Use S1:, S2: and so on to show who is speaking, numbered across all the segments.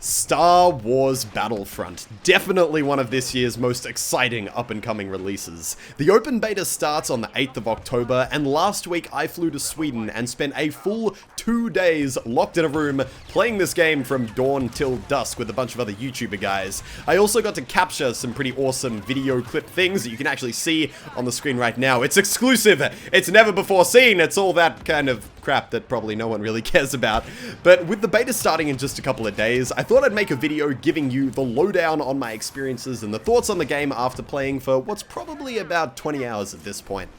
S1: Star Wars Battlefront, definitely one of this year's most exciting up-and-coming releases. The open beta starts on the 8th of October, and last week I flew to Sweden and spent a full 2 days locked in a room playing this game from dawn till dusk with a bunch of other YouTuber guys. I also got to capture some pretty awesome video clip things that you can actually see on the screen right now. It's exclusive, it's never before seen, it's all that kind of crap that probably no one really cares about. But with the beta starting in just a couple of days, I thought I'd make a video giving you the lowdown on my experiences and the thoughts on the game after playing for what's probably about 20 hours at this point.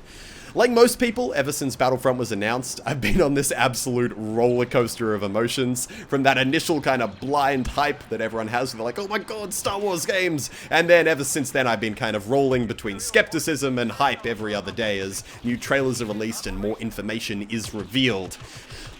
S1: Like most people, ever since Battlefront was announced, I've been on this absolute roller coaster of emotions, from that initial kind of blind hype that everyone has, they're like, oh my god, Star Wars games, and then ever since then I've been kind of rolling between skepticism and hype every other day as new trailers are released and more information is revealed.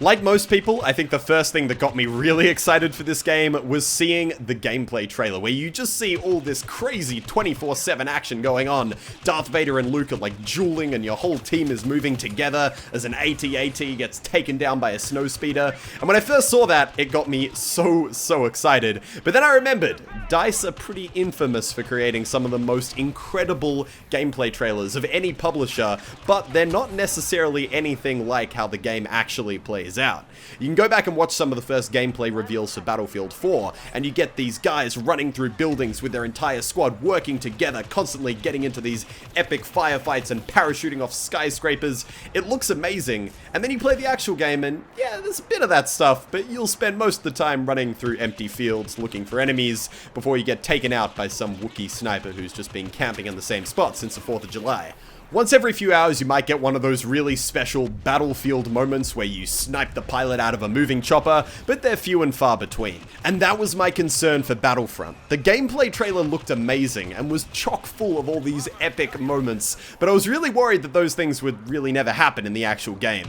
S1: Like most people, I think the first thing that got me really excited for this game was seeing the gameplay trailer, where you just see all this crazy 24/7 action going on. Darth Vader and Luke are like dueling and your whole team is moving together as an AT-AT gets taken down by a snowspeeder. And when I first saw that, it got me so excited. But then I remembered, DICE are pretty infamous for creating some of the most incredible gameplay trailers of any publisher, but they're not necessarily anything like how the game actually plays out. You can go back and watch some of the first gameplay reveals for Battlefield 4, and you get these guys running through buildings with their entire squad working together, constantly getting into these epic firefights and parachuting off skyscrapers. It looks amazing, and then you play the actual game and yeah, there's a bit of that stuff, but you'll spend most of the time running through empty fields looking for enemies before you get taken out by some Wookiee sniper who's just been camping in the same spot since the 4th of July. Once every few hours, you might get one of those really special battlefield moments where you snipe the pilot out of a moving chopper, but they're few and far between. And that was my concern for Battlefront. The gameplay trailer looked amazing and was chock full of all these epic moments, but I was really worried that those things would really never happen in the actual game.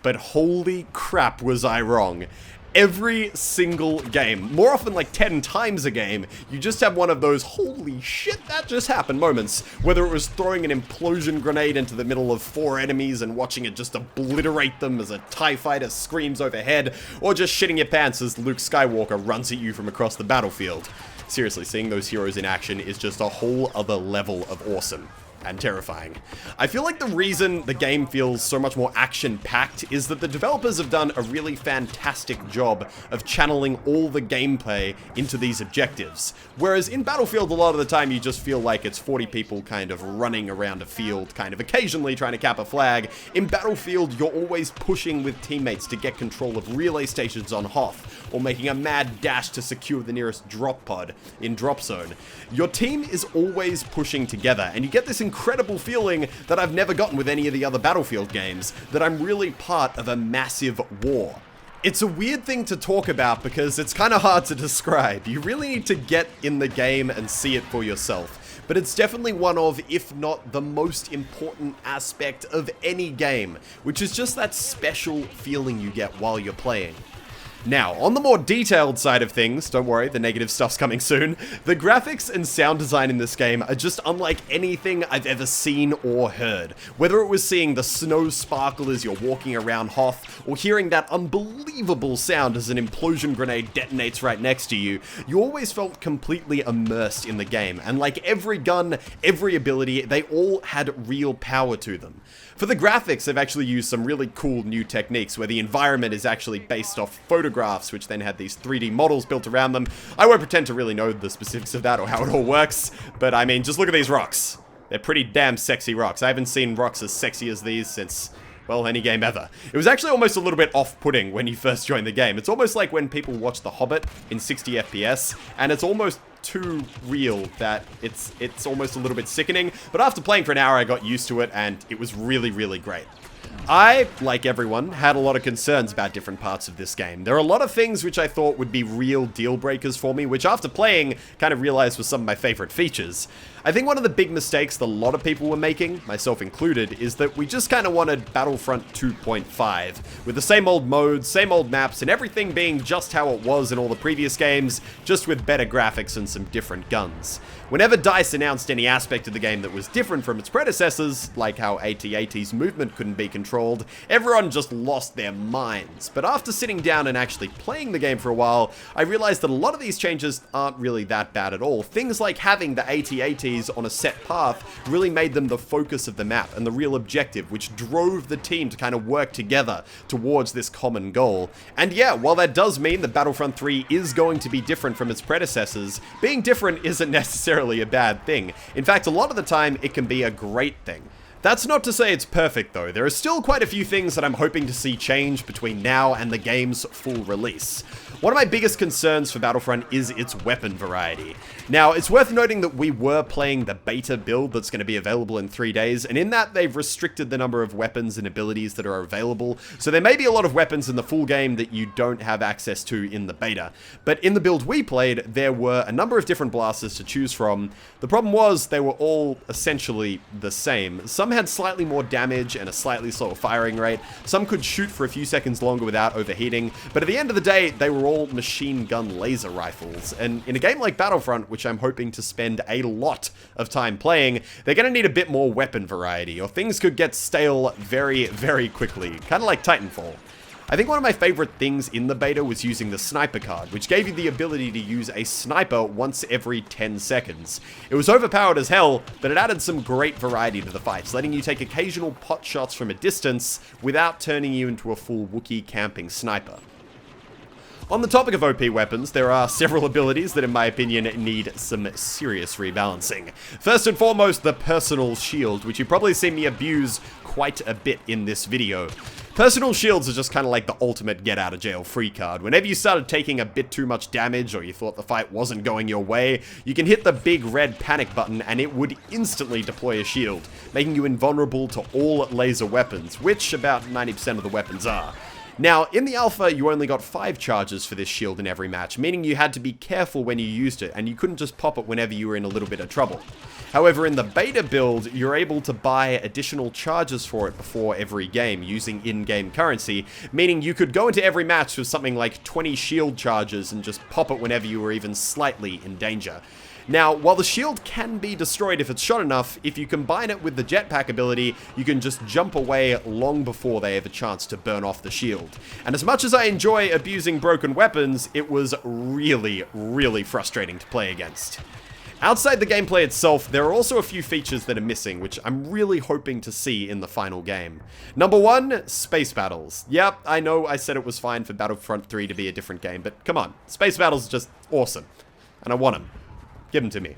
S1: But holy crap was I wrong. Every single game, more often like 10 times a game, you just have one of those holy shit that just happened moments, whether it was throwing an implosion grenade into the middle of 4 enemies and watching it just obliterate them as a TIE fighter screams overhead, or just shitting your pants as Luke Skywalker runs at you from across the battlefield. Seriously, seeing those heroes in action is just a whole other level of awesome. And terrifying. I feel like the reason the game feels so much more action-packed is that the developers have done a really fantastic job of channeling all the gameplay into these objectives. Whereas in Battlefield, a lot of the time you just feel like it's 40 people kind of running around a field, kind of occasionally trying to cap a flag. In Battlefield, you're always pushing with teammates to get control of relay stations on Hoth, or making a mad dash to secure the nearest drop pod in Drop Zone. Your team is always pushing together, and you get this incredible feeling that I've never gotten with any of the other Battlefield games, that I'm really part of a massive war. It's a weird thing to talk about because it's kind of hard to describe. You really need to get in the game and see it for yourself. But it's definitely one of, if not the most important aspect of any game, which is just that special feeling you get while you're playing. Now, on the more detailed side of things, don't worry, the negative stuff's coming soon, the graphics and sound design in this game are just unlike anything I've ever seen or heard. Whether it was seeing the snow sparkle as you're walking around Hoth, or hearing that unbelievable sound as an implosion grenade detonates right next to you, you always felt completely immersed in the game, and like every gun, every ability, they all had real power to them. For the graphics, they've actually used some really cool new techniques where the environment is actually based off photographs, which then had these 3D models built around them. I won't pretend to really know the specifics of that or how it all works, but I mean, just look at these rocks. They're pretty damn sexy rocks. I haven't seen rocks as sexy as these since, well, any game ever. It was actually almost a little bit off-putting when you first joined the game. It's almost like when people watch The Hobbit in 60 FPS, and it's almost too real that it's almost a little bit sickening. But after playing for an hour, I got used to it, and it was really great. I, like everyone, had a lot of concerns about different parts of this game. There are a lot of things which I thought would be real deal breakers for me, which after playing, kind of realized was some of my favorite features. I think one of the big mistakes that a lot of people were making, myself included, is that we just kind of wanted Battlefront 2.5, with the same old modes, same old maps, and everything being just how it was in all the previous games, just with better graphics and some different guns. Whenever DICE announced any aspect of the game that was different from its predecessors, like how AT-AT's movement couldn't be controlled controlled, everyone just lost their minds. But after sitting down and actually playing the game for a while, I realized that a lot of these changes aren't really that bad at all. Things like having the AT-ATs on a set path really made them the focus of the map and the real objective, which drove the team to kind of work together towards this common goal. And yeah, while that does mean that Battlefront 3 is going to be different from its predecessors, being different isn't necessarily a bad thing. In fact, a lot of the time, it can be a great thing. That's not to say it's perfect though. There are still quite a few things that I'm hoping to see change between now and the game's full release. One of my biggest concerns for Battlefront is its weapon variety. Now, it's worth noting that we were playing the beta build that's going to be available in 3 days, and in that they've restricted the number of weapons and abilities that are available, so there may be a lot of weapons in the full game that you don't have access to in the beta. But in the build we played, there were a number of different blasters to choose from. The problem was they were all essentially the same. Some had slightly more damage and a slightly slower firing rate, some could shoot for a few seconds longer without overheating, but at the end of the day, they were all machine gun laser rifles. And in a game like Battlefront, which I'm hoping to spend a lot of time playing, they're going to need a bit more weapon variety, or things could get stale very, very quickly, kind of like Titanfall. I think one of my favorite things in the beta was using the sniper card, which gave you the ability to use a sniper once every 10 seconds. It was overpowered as hell, but it added some great variety to the fights, letting you take occasional pot shots from a distance without turning you into a full Wookiee camping sniper. On the topic of OP weapons, there are several abilities that in my opinion need some serious rebalancing. First and foremost, the personal shield, which you've probably seen me abuse quite a bit in this video. Personal shields are just kind of like the ultimate get-out-of-jail-free card. Whenever you started taking a bit too much damage or you thought the fight wasn't going your way, you can hit the big red panic button and it would instantly deploy a shield, making you invulnerable to all laser weapons, which about 90% of the weapons are. Now, in the alpha, you only got 5 charges for this shield in every match, meaning you had to be careful when you used it, and you couldn't just pop it whenever you were in a little bit of trouble. However, in the beta build, you're able to buy additional charges for it before every game, using in-game currency, meaning you could go into every match with something like 20 shield charges and just pop it whenever you were even slightly in danger. Now, while the shield can be destroyed if it's shot enough, if you combine it with the jetpack ability, you can just jump away long before they have a chance to burn off the shield. And as much as I enjoy abusing broken weapons, it was really, really frustrating to play against. Outside the gameplay itself, there are also a few features that are missing, which I'm really hoping to see in the final game. Number 1, space battles. Yep, I know I said it was fine for Battlefront 3 to be a different game, but come on, space battles are just awesome. And I want them. Give them to me.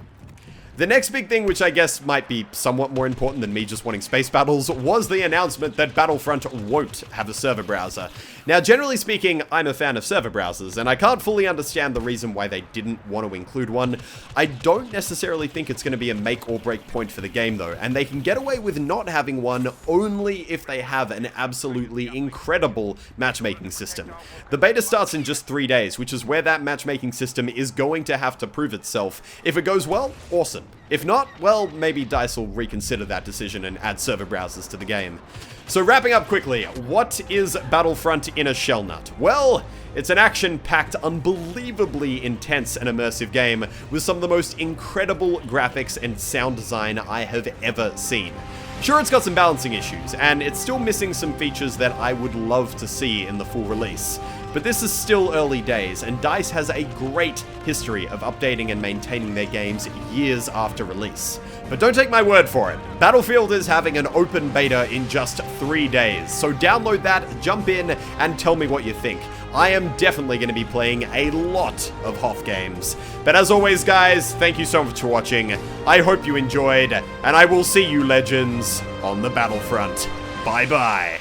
S1: The next big thing, which I guess might be somewhat more important than me just wanting space battles, was the announcement that Battlefront won't have a server browser. Now, generally speaking, I'm a fan of server browsers, and I can't fully understand the reason why they didn't want to include one. I don't necessarily think it's going to be a make or break point for the game though, and they can get away with not having one only if they have an absolutely incredible matchmaking system. The beta starts in just 3 days, which is where that matchmaking system is going to have to prove itself. If it goes well, awesome. If not, well, maybe DICE will reconsider that decision and add server browsers to the game. So wrapping up quickly, what is Battlefront in a shell nut? Well, it's an action-packed, unbelievably intense and immersive game with some of the most incredible graphics and sound design I have ever seen. Sure, it's got some balancing issues, and it's still missing some features that I would love to see in the full release. But this is still early days, and DICE has a great history of updating and maintaining their games years after release. But don't take my word for it. Battlefield is having an open beta in just 3 days, so download that, jump in, and tell me what you think. I am definitely going to be playing a lot of Hoth games. But as always, guys, thank you so much for watching. I hope you enjoyed, and I will see you, legends, on the Battlefront. Bye-bye.